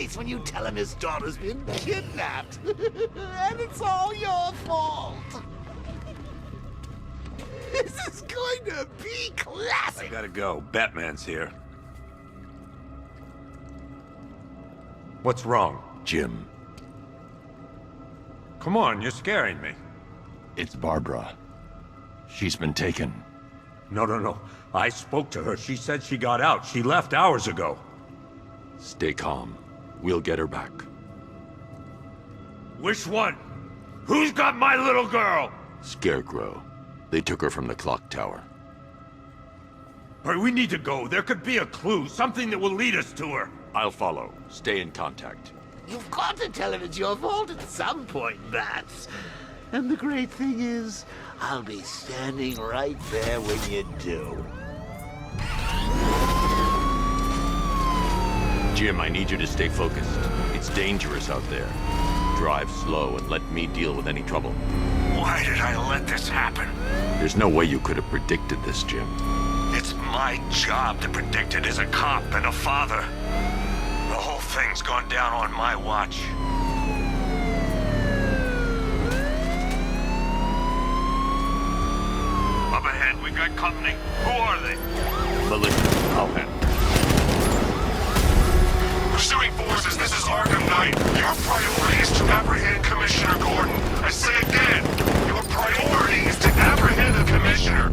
face when you tell him his daughter's been kidnapped. And it's all your fault. This is going to be classic. I gotta go. Batman's here. What's wrong? Jim, Come on, you're scaring me. it's Barbara. She's been taken. No. I spoke to her. She said she got out. She left hours ago. Stay calm. We'll get her back. Which one? Who's got my little girl? Scarecrow. They took her from the clock tower. Hurry, we need to go. There could be a clue, something that will lead us to her. I'll follow. Stay in contact. You've got to tell him it's your fault at some point, Bats. And the great thing is, I'll be standing right there when you do. Jim, I need you to stay focused. It's dangerous out there. Drive slow and let me deal with any trouble. Why did I let this happen? There's no way you could have predicted this, Jim. It's my job to predict it as a cop and a father. The whole thing's gone down on my watch. Up ahead, we got company. Who are they? Militia, I'll handle. Pursuing forces, this is Arkham Knight. Your priority is to apprehend Commissioner Gordon. I say again, your priority is to apprehend the Commissioner.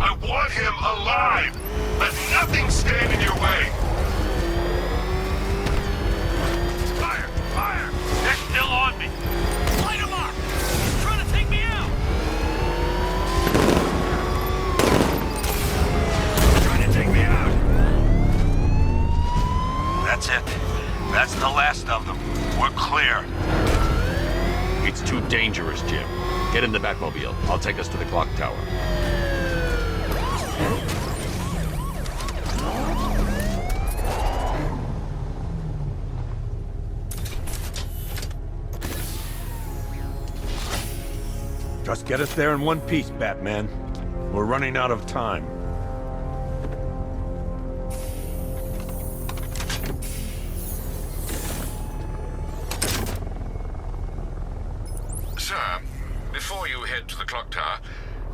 I want him alive. Let nothing stand in your way. Fire! Fire! They're still on me. Light him up! He's trying to take me out. Trying to take me out. That's it. That's the last of them. We're clear. It's too dangerous, Jim. Get in the Batmobile. I'll take us to the clock tower. Just get us there in one piece, Batman. We're running out of time. Sir, before you head to the clock tower,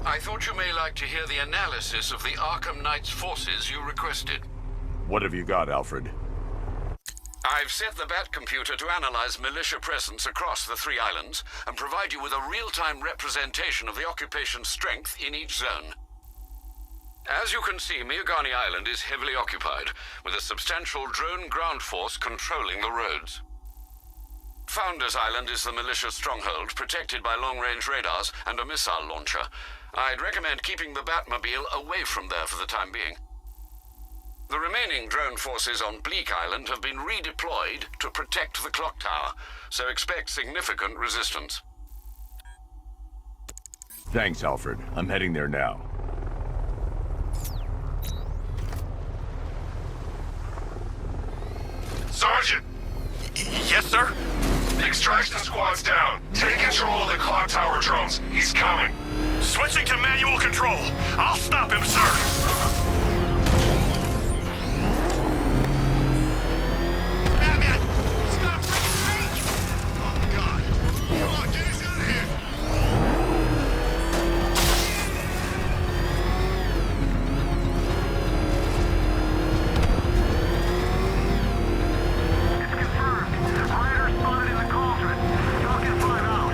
I thought you may like to hear the analysis of the Arkham Knight's forces you requested. What have you got, Alfred? I've set the Bat computer to analyze militia presence across the 3 islands and provide you with a real-time representation of the occupation's strength in each zone. As you can see, Miagani Island is heavily occupied, with a substantial drone ground force controlling the roads. Founders Island is the militia stronghold, protected by long-range radars and a missile launcher. I'd recommend keeping the Batmobile away from there for the time being. The remaining drone forces on Bleak Island have been redeployed to protect the clock tower, so expect significant resistance. Thanks, Alfred. I'm heading there now. Sergeant! Yes, sir? The extraction squad's down. Take control of the clock tower drones. He's coming. Switching to manual control. I'll stop him, sir. Batman! Stop! Oh, God. Come on, get us out of here. It's confirmed. Rider spotted in the cauldron. Talking 5 out.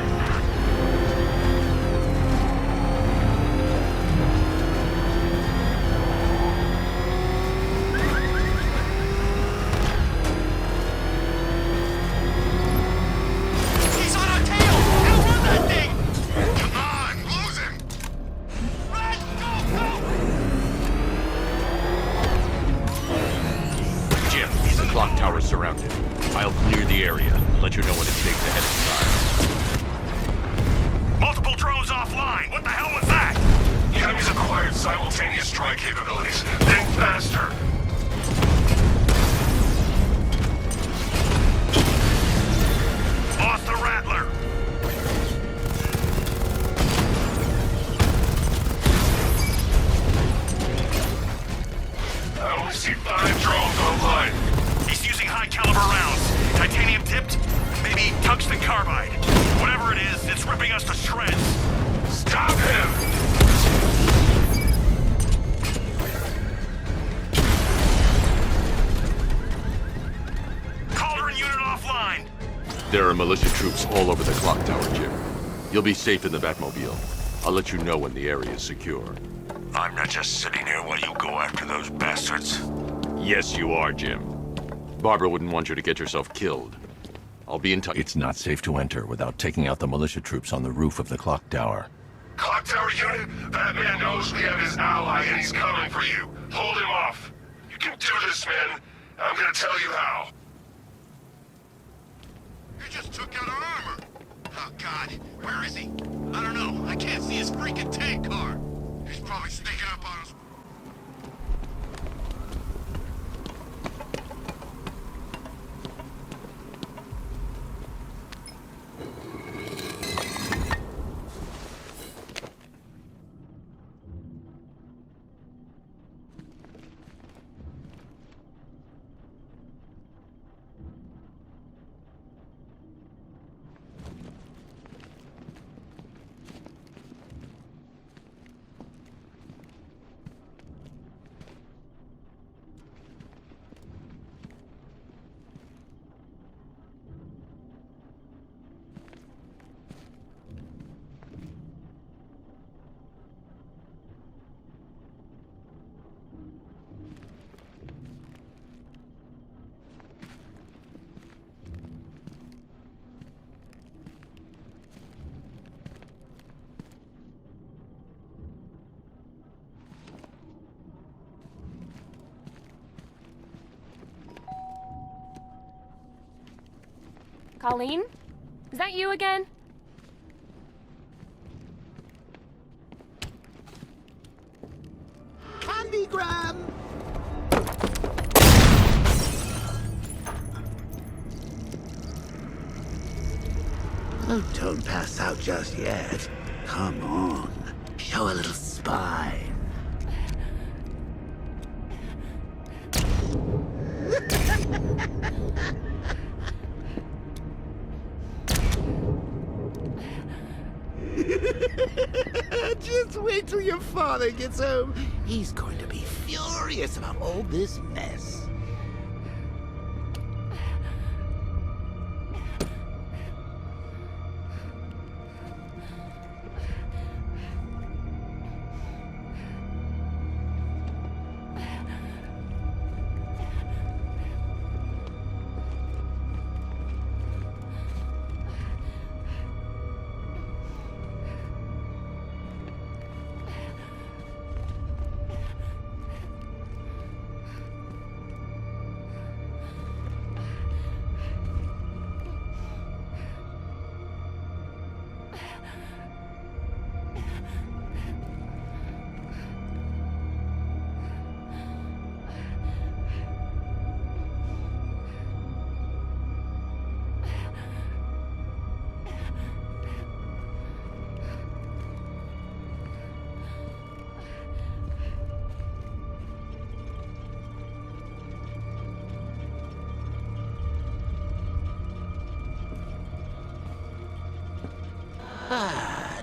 He's on our tail! Outrun that thing! Come on, lose him! Run! Go, go! Jim, the clock tower's surrounded. I'll clear the area and let you know when it's safe to head inside. Multiple drones offline! What the hell was that? The enemy's acquired simultaneous strike capabilities. Think faster! Lost the Rattler! I only see 5 drones online. He's using high-caliber rounds. I carbide. Whatever it is, it's ripping us to shreds. Stop him! There are militia troops all over the clock tower, Jim. You'll be safe in the Batmobile. I'll let you know when the area is secure. I'm not just sitting here while you go after those bastards. Yes, you are, Jim. Barbara wouldn't want you to get yourself killed. I'll be in touch. It's not safe to enter without taking out the militia troops on the roof of the clock tower. Clock tower unit, that man knows we have his ally and he's coming for you. Hold him off. You can do this, man. I'm gonna tell you how. You just took out our armor! Oh, God. Where is he? I don't know. I can't see his freaking tank car. He's probably sneaking up on us. Colleen? Is that you again? Candygram! Oh, don't pass out just yet. Come on. Show a little spine. Just wait till your father gets home. He's going to be furious about all this mess.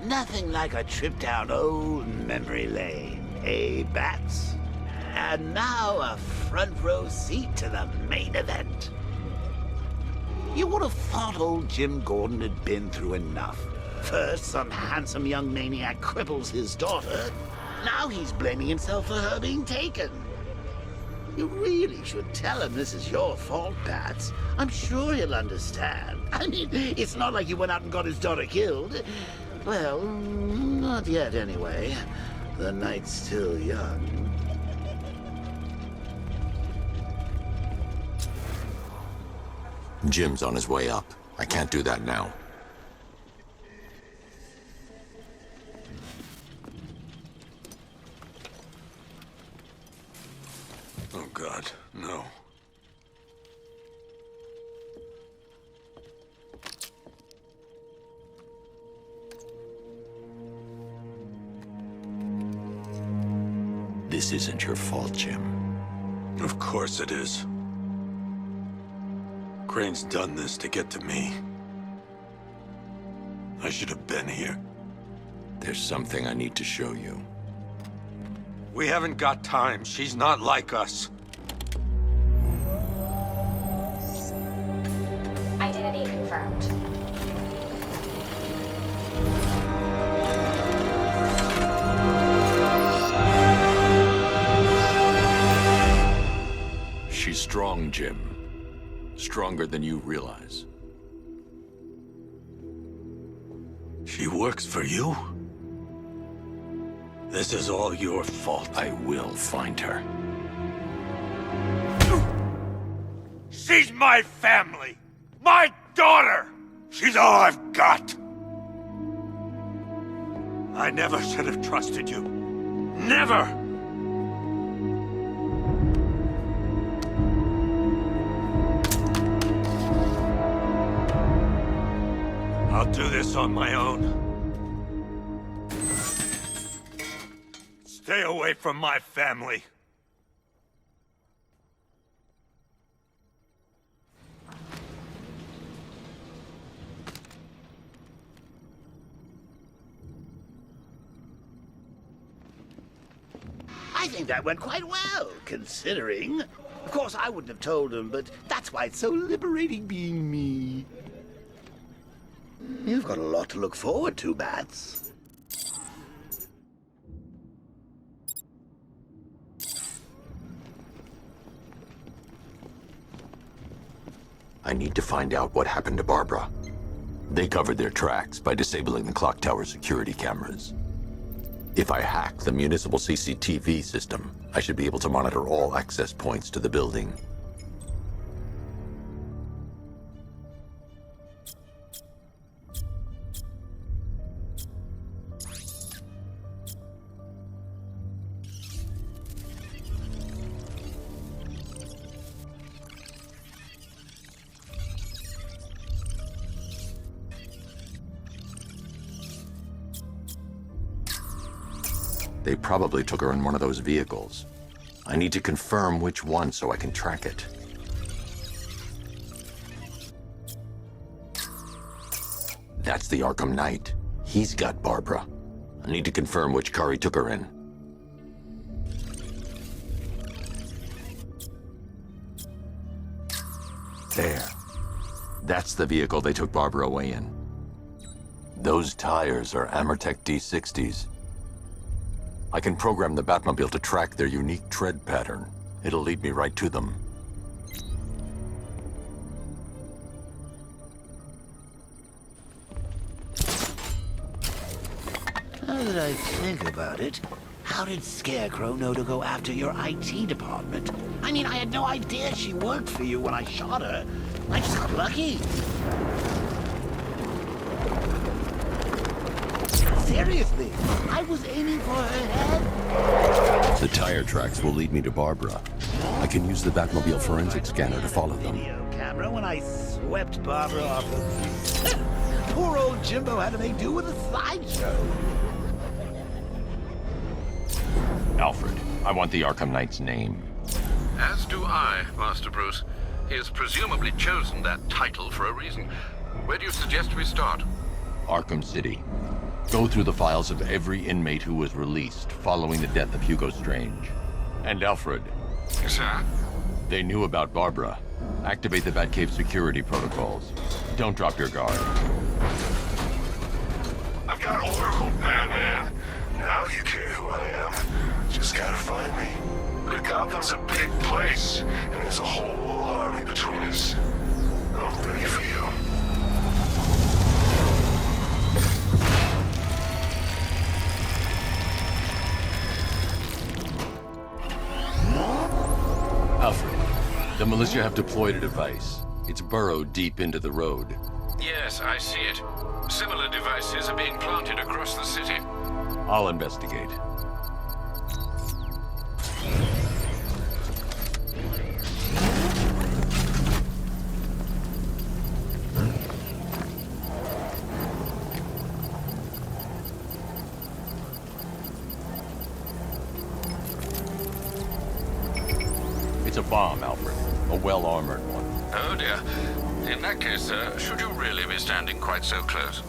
Nothing like a trip down old memory lane, eh, Bats? And now a front row seat to the main event. You would have thought old Jim Gordon had been through enough. First, some handsome young maniac cripples his daughter. Now he's blaming himself for her being taken. You really should tell him this is your fault, Bats. I'm sure he'll understand. I mean, it's not like you went out and got his daughter killed. Well, not yet anyway. The night's still young. Jim's on his way up. I can't do that now. Oh, God, no. This isn't your fault, Jim. Of course it is. Crane's done this to get to me. I should have been here. There's something I need to show you. We haven't got time. She's not like us. Identity confirmed. She's strong, Jim. Stronger than you realize. She works for you? This is all your fault. I will find her. She's my family! My daughter! She's all I've got! I never should have trusted you. Never! I'll do this on my own. Stay away from my family. I think that went quite well, considering. Of course, I wouldn't have told him, but that's why it's so liberating being me. You've got a lot to look forward to, Bats. I need to find out what happened to Barbara. They covered their tracks by disabling the clock tower security cameras. If I hack the municipal CCTV system, I should be able to monitor all access points to the building. They probably took her in one of those vehicles. I need to confirm which one so I can track it. That's the Arkham Knight. He's got Barbara. I need to confirm which car he took her in. There. That's the vehicle they took Barbara away in. Those tires are Amertech D60s. I can program the Batmobile to track their unique tread pattern. It'll lead me right to them. Now that I think about it, how did Scarecrow know to go after your IT department? I mean, I had no idea she worked for you when I shot her. I just got lucky. Seriously, I was aiming for her head. The tire tracks will lead me to Barbara. I can use the Batmobile forensic scanner to follow them. Video camera when I swept Barbara off the... Poor old Jimbo had to make do with a slideshow. Alfred, I want the Arkham Knight's name. As do I, Master Bruce. He has presumably chosen that title for a reason. Where do you suggest we start? Arkham City. Go through the files of every inmate who was released following the death of Hugo Strange. And Alfred. Sir? They knew about Barbara. Activate the Batcave security protocols. Don't drop your guard. I've got Oracle, Batman. Now you care who I am. Just gotta find me. But Gotham's a big place, and there's a whole army between us. I'm ready for you. Alfred, the militia have deployed a device. It's burrowed deep into the road. Yes, I see it. Similar devices are being planted across the city. I'll investigate. It's a bomb, Alfred. A well-armored one. Oh dear. In that case, sir, should you really be standing quite so close?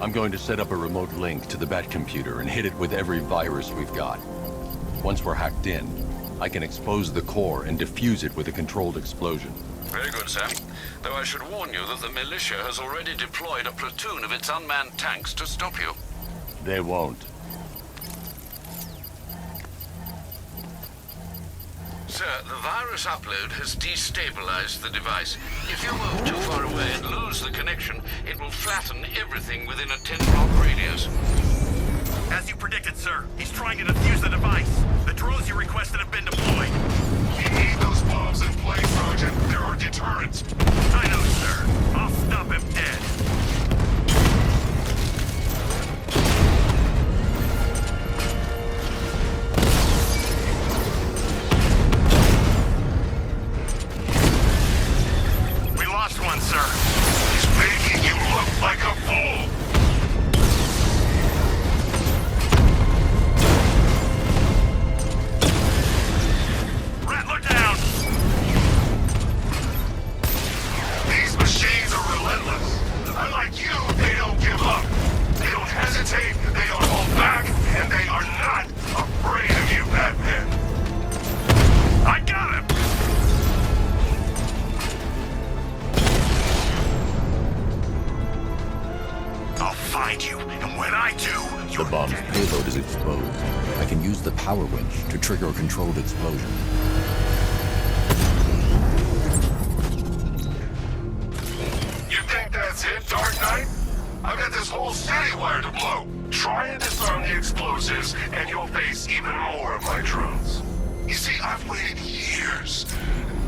I'm going to set up a remote link to the Bat computer and hit it with every virus we've got. Once we're hacked in, I can expose the core and defuse it with a controlled explosion. Very good, Sam. Though I should warn you that the militia has already deployed a platoon of its unmanned tanks to stop you. They won't. Sir, the virus upload has destabilized the device. If you move too far away and lose the connection, it will flatten everything within a 10-block radius. As you predicted, sir. He's trying to defuse the device. The drones you requested have been deployed. We need those bombs in place, Sergeant. They're our deterrent. I know, sir. I'll stop him dead. We lost one, sir. He's making you look like a fool. Rattler down! These machines are relentless. Unlike you, they don't give up. They don't hesitate, they don't hold back, and they are not afraid of you, Batman. I got him! I'll find you, and when I do, you're The bomb's dead. payload is exposed. I can use the power winch to trigger a controlled explosion. You think that's it, Dark Knight? I've got this whole city wired to blow. Try and disarm the explosives, and you'll face even more of my drones. You see, I've waited years.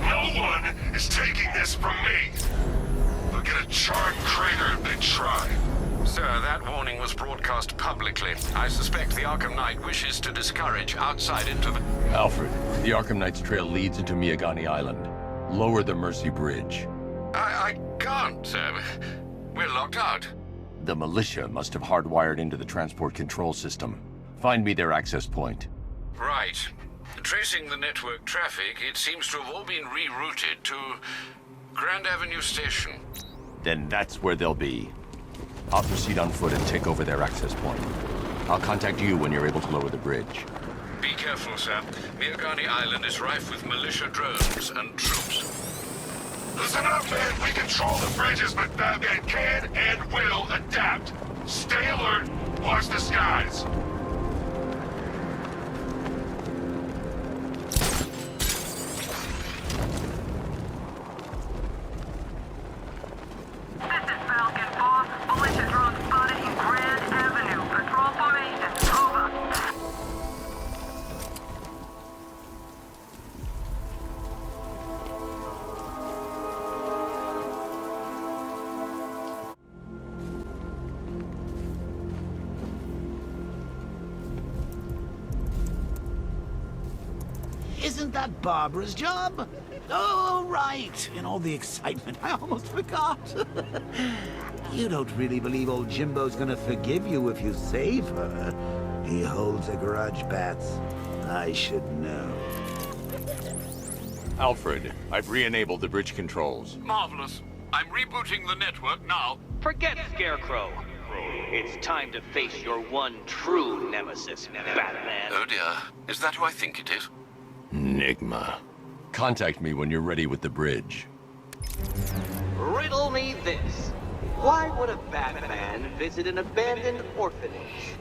No one is taking this from me. They'll get a charred crater if they try. Sir, that warning was broadcast publicly. I suspect the Arkham Knight wishes to discourage outside into the... Alfred, the Arkham Knight's trail leads into Miyagani Island. Lower the Mercy Bridge. I can't, sir. We're locked out. The militia must have hardwired into the transport control system. Find me their access point. Right. Tracing the network traffic, it seems to have all been rerouted to Grand Avenue Station. Then that's where they'll be. I'll proceed on foot and take over their access point. I'll contact you when you're able to lower the bridge. Be careful, sir. Miyagani Island is rife with militia drones and troops. Listen up, man. We control the bridges, but Batman can and will adapt. Stay alert. Watch the skies. This is Falcon 4. Militia drone spotted in Grand Avenue. Patrol formation. Over. Isn't that Barbara's job? Oh, right. In all the excitement, I almost forgot. You don't really believe old Jimbo's gonna forgive you if you save her. He holds a grudge, Bats. I should know. Alfred, I've re-enabled the bridge controls. Marvelous. I'm rebooting the network now. Forget Scarecrow. It's time to face your one true nemesis, Batman. Oh dear. Is that who I think it is? Enigma. Contact me when you're ready with the bridge. Riddle me this. Why would a Batman visit an abandoned orphanage?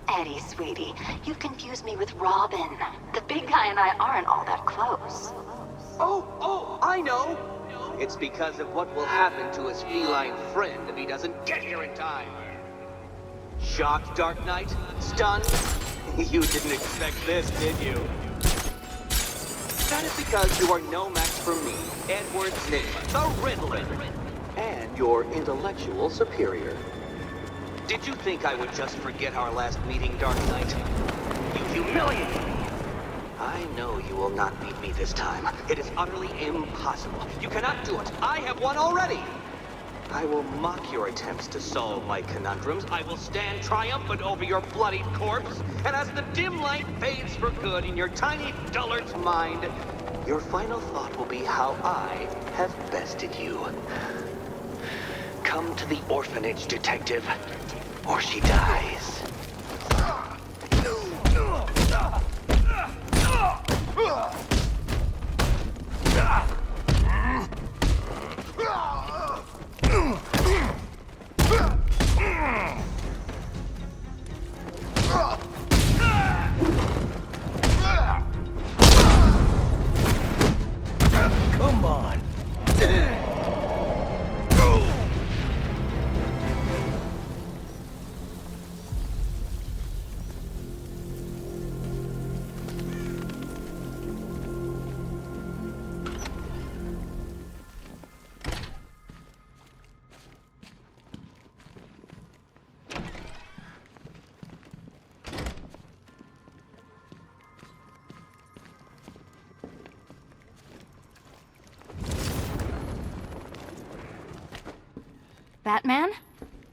Eddie, sweetie, you confused me with Robin. The big guy and I aren't all that close. Oh, I know. It's because of what will happen to his feline friend if he doesn't get here in time. Shocked, Dark Knight? Stunned? You didn't expect this, did you? That is because you are no match for me, Edward Nygma, the Riddler, and your intellectual superior. Did you think I would just forget our last meeting, Dark Knight? You humiliated me. I know you will not beat me this time. It is utterly impossible. You cannot do it. I have won already. I will mock your attempts to solve my conundrums. I will stand triumphant over your bloodied corpse. And as the dim light fades for good in your tiny dullard's mind, your final thought will be how I have bested you. Come to the orphanage, detective, or she dies. Come on. Batman?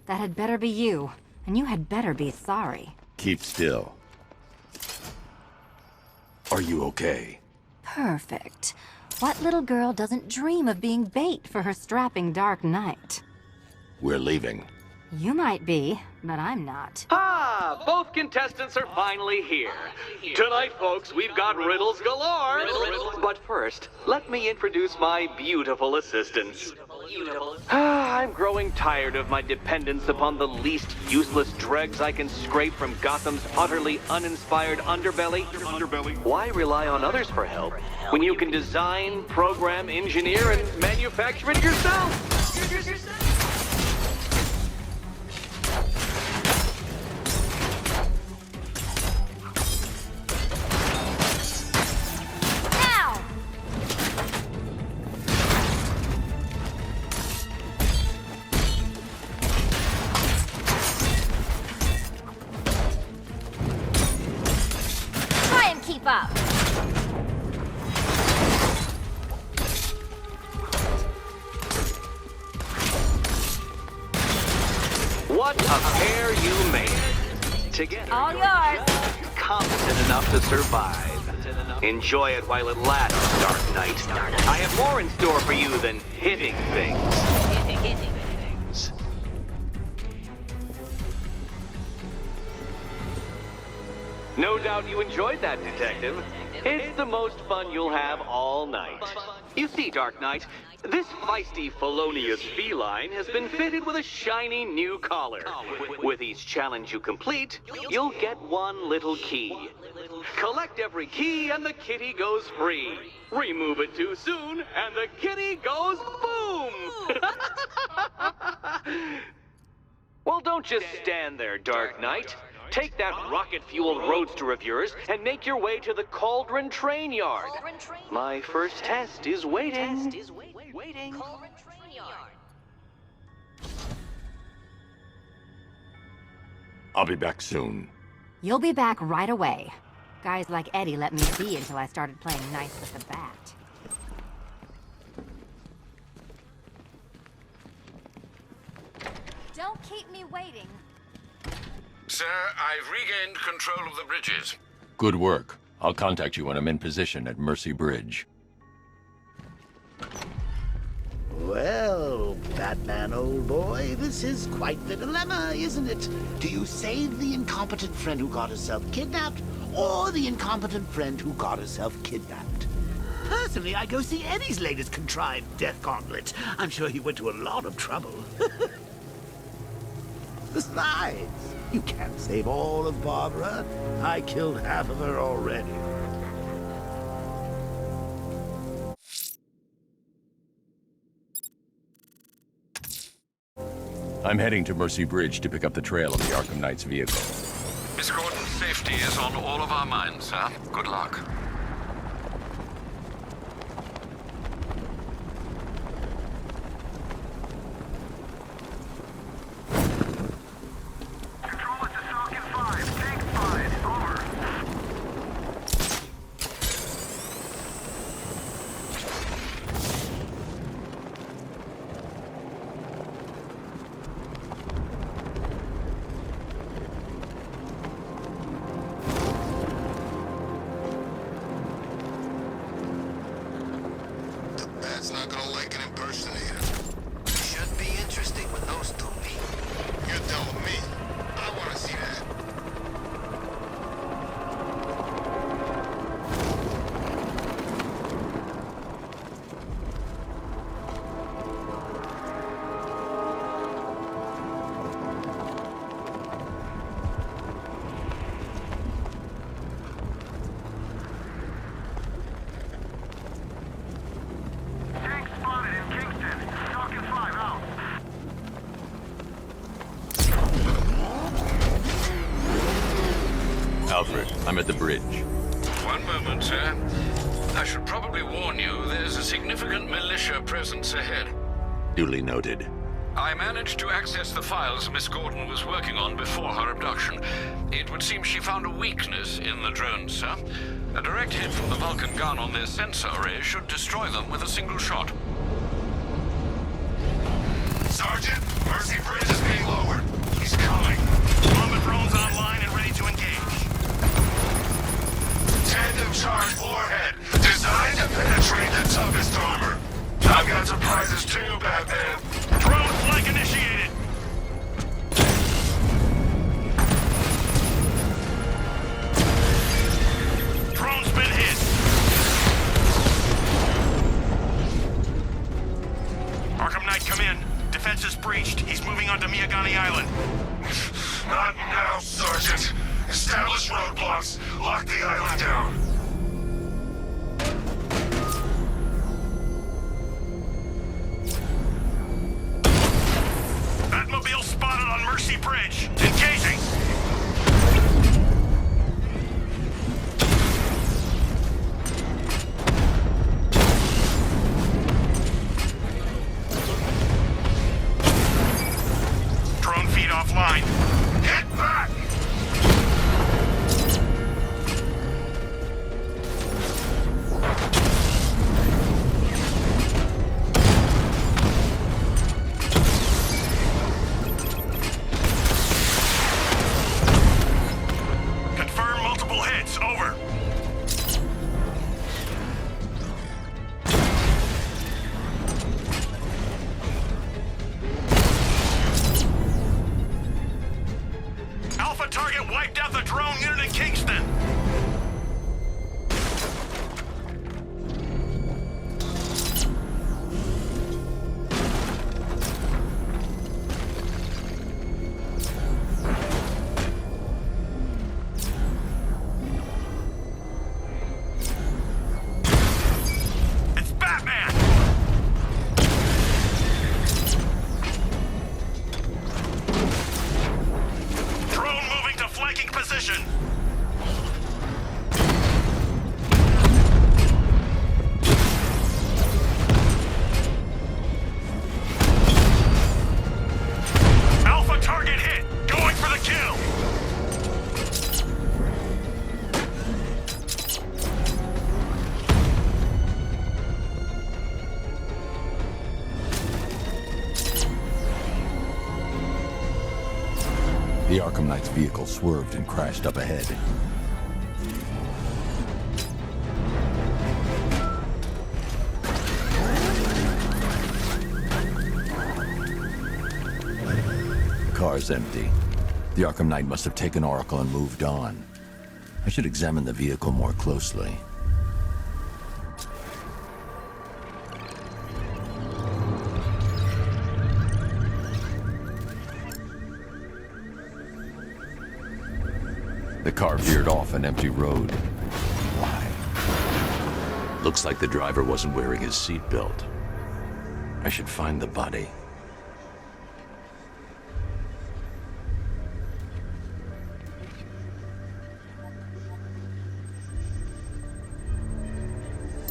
That had better be you. And you had better be sorry. Keep still. Are you okay? Perfect. What little girl doesn't dream of being bait for her strapping Dark Knight? We're leaving. You might be, but I'm not. Ah, both contestants are finally here. Tonight, folks, we've got riddles galore. But first, let me introduce my beautiful assistants. I'm growing tired of my dependence upon the least useless dregs I can scrape from Gotham's utterly uninspired underbelly. Why rely on others for help when you can design, program, engineer, and manufacture it yourself? Keep up. What a pair you made. Together, All yours. competent enough to survive. Enjoy it while it lasts, Dark Knight. I have more in store for you than hitting things. No doubt you enjoyed that, Detective. It's the most fun you'll have all night. You see, Dark Knight, this feisty, felonious feline has been fitted with a shiny new collar. With each challenge you complete, you'll get one little key. Collect every key and the kitty goes free. Remove it too soon and the kitty goes boom! Well, don't just stand there, Dark Knight. Take that rocket-fueled roadster of yours and make your way to the Cauldron Train Yard. My first test is waiting. I'll be back soon. You'll be back right away. Guys like Eddie let me be until I started playing nice with the bat. Don't keep me waiting. Sir, I've regained control of the bridges. Good work. I'll contact you when I'm in position at Mercy Bridge. Well, Batman, old boy, this is quite the dilemma, isn't it? Do you save the incompetent friend who got herself kidnapped, or the incompetent friend who got herself kidnapped? Personally, I go see Eddie's latest contrived death gauntlet. I'm sure he went to a lot of trouble. Besides, you can't save all of Barbara. I killed half of her already. I'm heading to Mercy Bridge to pick up the trail of the Arkham Knight's vehicle. Miss Gordon's safety is on all of our minds, sir. Good luck. Alfred, I'm at the bridge. One moment, sir. I should probably warn you, there's a significant militia presence ahead. Duly noted. I managed to access the files Miss Gordon was working on before her abduction. It would seem she found a weakness in the drones, sir. A direct hit from the Vulcan gun on their sensor array should destroy them with a single shot. Sergeant, Mercy Bridge is being lowered. He's coming. Bomber drones online and ready to engage. Tandem charge warhead, designed to penetrate the toughest armor. I've got surprises too, Batman. Drone flank initiated. Drone's been hit. Arkham Knight, come in. Defense is breached. He's moving onto Miyagani Island. Not now, Sergeant. Establish roadblocks. Lock the island down. Batmobile spotted on Mercy Bridge. Engaging. Drone feed offline. Get back! Confirm multiple hits. Over. Alpha target wiped out the drone unit in Kingston. It's Batman! Drone moving to flanking position. Alpha target hit. Going for the kill. The Arkham Knight's vehicle swerved and crashed up ahead. The car's empty. The Arkham Knight must have taken Oracle and moved on. I should examine the vehicle more closely. The car veered off an empty road. Why? Looks like the driver wasn't wearing his seatbelt. I should find the body.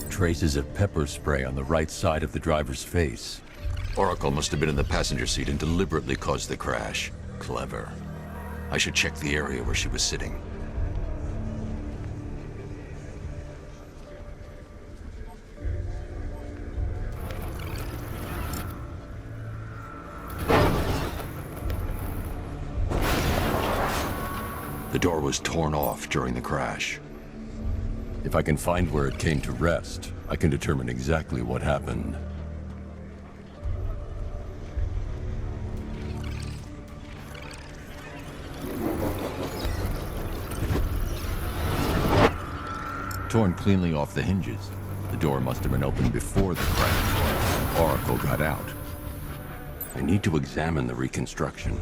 Traces of pepper spray on the right side of the driver's face. Oracle must have been in the passenger seat and deliberately caused the crash. Clever. I should check the area where she was sitting. The door was torn off during the crash. If I can find where it came to rest, I can determine exactly what happened. Torn cleanly off the hinges. The door must have been opened before the crash. Oracle got out. I need to examine the reconstruction,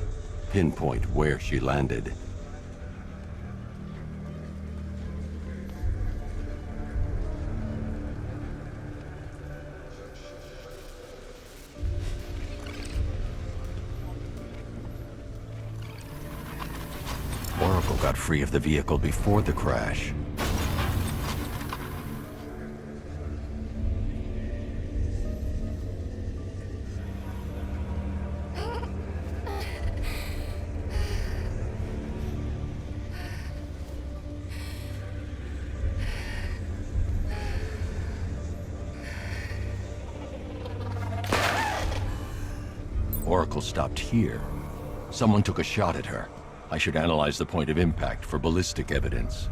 pinpoint where she landed. Oracle got free of the vehicle before the crash. Oracle stopped here. Someone took a shot at her. I should analyze the point of impact for ballistic evidence.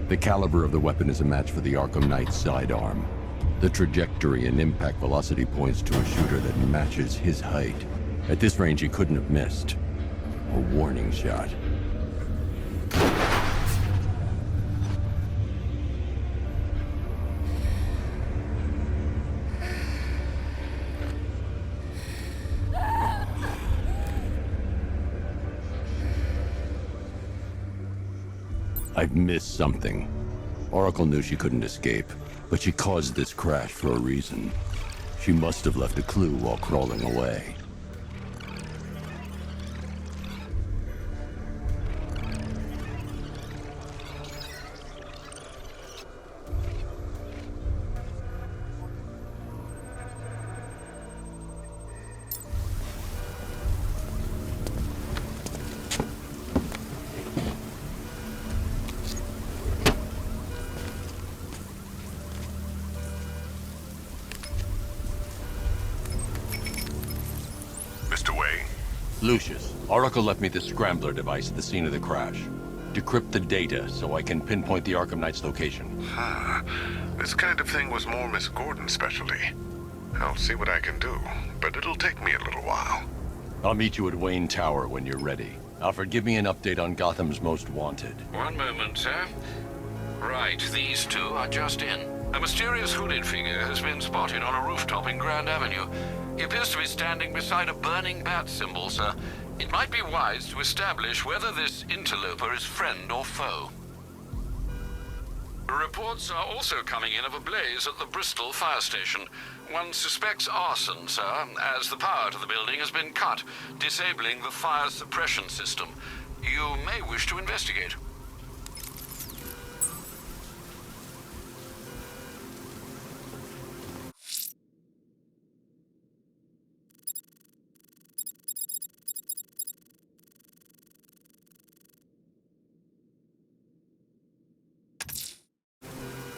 The caliber of the weapon is a match for the Arkham Knight's sidearm. The trajectory and impact velocity points to a shooter that matches his height. At this range, he couldn't have missed. A warning shot. I've missed something. Oracle knew she couldn't escape, but she caused this crash for a reason. She must have left a clue while crawling away. Lucius, Oracle left me the scrambler device at the scene of the crash. Decrypt the data so I can pinpoint the Arkham Knight's location. This kind of thing was more Miss Gordon's specialty. I'll see what I can do, but it'll take me a little while. I'll meet you at Wayne Tower when you're ready. Alfred, give me an update on Gotham's Most Wanted. One moment, sir. Right, these two are just in. A mysterious hooded figure has been spotted on a rooftop in Grand Avenue. He appears to be standing beside a burning bat symbol, sir. It might be wise to establish whether this interloper is friend or foe. Reports are also coming in of a blaze at the Bristol fire station. One suspects arson, sir, as the power to the building has been cut, disabling the fire suppression system. You may wish to investigate.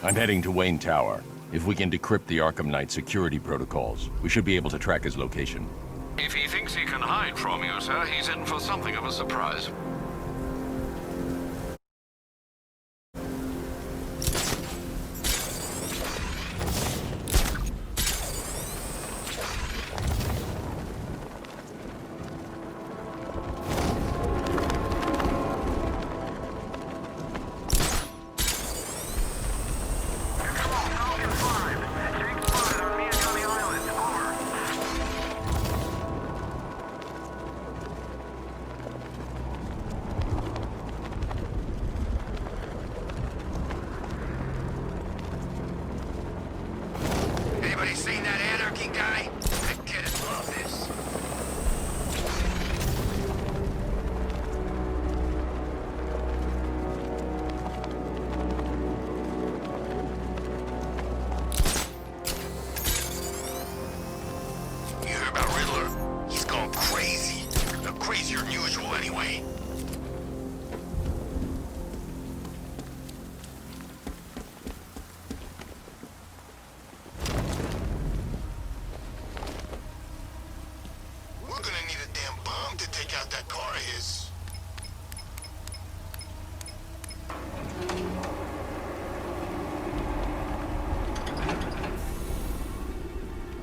I'm heading to Wayne Tower. If we can decrypt the Arkham Knight security protocols, we should be able to track his location. If he thinks he can hide from you, sir, he's in for something of a surprise.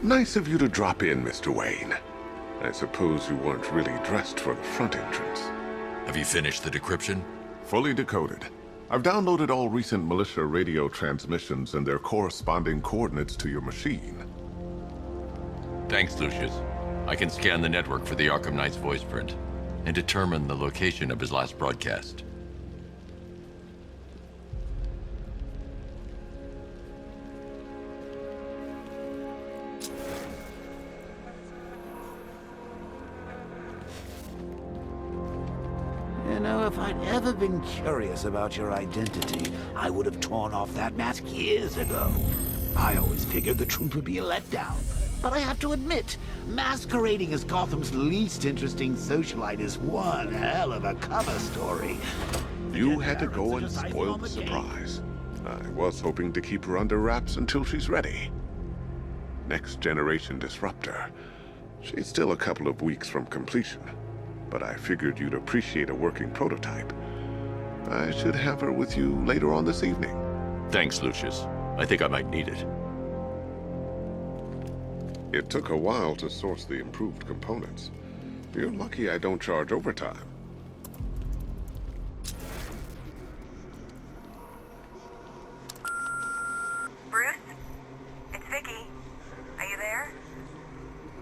Nice of you to drop in, Mr. Wayne. I suppose you weren't really dressed for the front entrance. Have you finished the decryption? Fully decoded. I've downloaded all recent militia radio transmissions and their corresponding coordinates to your machine. Thanks, Lucius. I can scan the network for the Arkham Knight's voice print and determine the location of his last broadcast. if I'd ever been curious about your identity, I would have torn off that mask years ago. I always figured the truth would be a letdown. But I have to admit, masquerading as Gotham's least interesting socialite is one hell of a cover story. You had to go and spoil the surprise. I was hoping to keep her under wraps until she's ready. Next generation disruptor. She's still a couple of weeks from completion, but I figured you'd appreciate a working prototype. I should have her with you later on this evening. Thanks, Lucius. I think I might need it. It took a while to source the improved components. You're lucky I don't charge overtime. Bruce? It's Vicky. Are you there?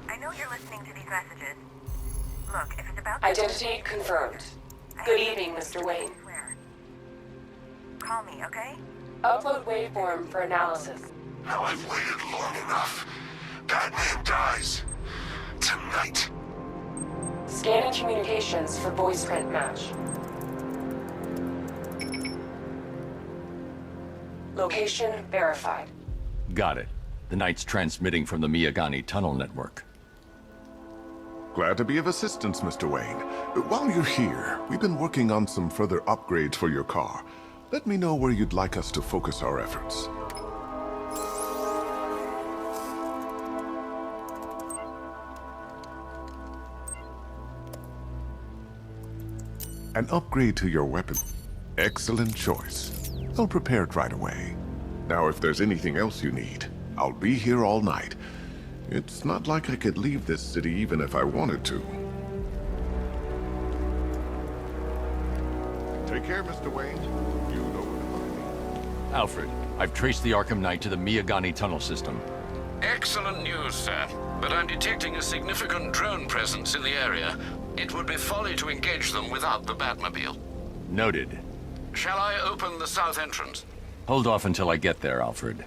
I know you're listening to these messages. Look, if it's about... Identity confirmed. Good evening, Mr. Wayne. Call me, okay? Upload waveform for analysis. Now I've waited long enough. Batman dies. Tonight. Scanning communications for voice print match. Location verified. Got it. The Knight's transmitting from the Miyagani tunnel network. Glad to be of assistance, Mr. Wayne. While you're here, we've been working on some further upgrades for your car. Let me know where you'd like us to focus our efforts. An upgrade to your weapon. Excellent choice. I'll prepare it right away. Now, if there's anything else you need, I'll be here all night. It's not like I could leave this city even if I wanted to. Take care, Mr. Wayne. You know where to find me. Alfred, I've traced the Arkham Knight to the Miyagani tunnel system. Excellent news, sir. But I'm detecting a significant drone presence in the area. It would be folly to engage them without the Batmobile. Noted. Shall I open the south entrance? Hold off until I get there, Alfred.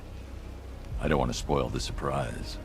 I don't want to spoil the surprise.